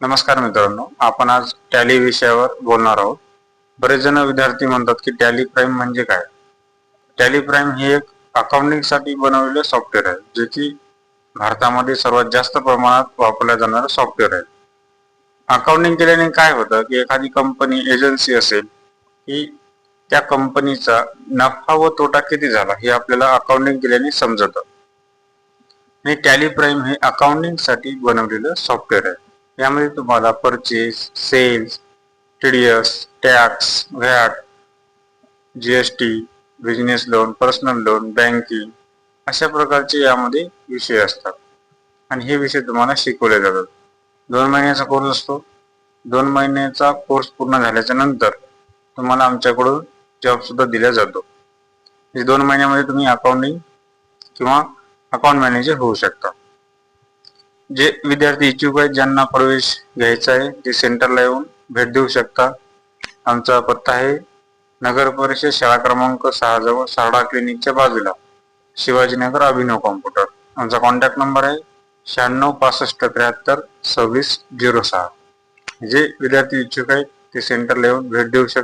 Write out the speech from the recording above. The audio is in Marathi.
नमस्कार मित्रांनो, आपण आज टॅली विषयावर बोलणार आहोत. बरेच जण विद्यार्थी म्हणतात की टॅली प्राइम म्हणजे काय? टॅली प्राइम हे एक अकाउंटिंग साठी बनवलेले सॉफ्टवेअर आहे, जे की भारतामध्ये सर्वात जास्त प्रमाणात वापरल्या जाणारे सॉफ्टवेअर आहे. अकाउंटिंग केल्याने काय होतं की एखादी कंपनी एजन्सी असेल की त्या कंपनीचा नफा व तोटा किती झाला हे आपल्याला अकाउंटिंग केल्याने समजतं. आणि टॅली प्राइम हे अकाउंटिंग साठी बनवलेलं सॉफ्टवेअर आहे. यामध्ये तुम्हाला purchase, sales, TDS, tax, VAT, GST, business loan, personal loan, banking अशा प्रकारचे यामध्ये विषय असतात आणि हे विषय तुम्हाला शिकवले जातात. 2 महिन्याचा कोर्स असतो. 2 महिन्याचा कोर्स पूर्ण झाल्याच्या नंतर तुम्हाला आमच्याकडून जॉब सुद्धा दिला जातो. 2 महिन्यामध्ये तुम्ही अकाउंटिंग किंवा अकाउंट मॅनेजर होऊ शकता. जे विद्यार्थी इच्छुक आहेत, ज्यांना प्रवेश घ्यायचा आहे, ते सेंटरला येऊन भेट देऊ शकता. आमचा पत्ता आहे नगर परिषद शाळा क्रमांक 6 जवळ सारडा क्लिनिकच्या बाजूला, शिवाजीनगर, अभिनव कॉम्प्युटर. आमचा कॉन्टॅक्ट नंबर आहे 9665732606. जे विद्यार्थी इच्छुक आहेत ते सेंटरला येऊन भेट देऊ शकतात.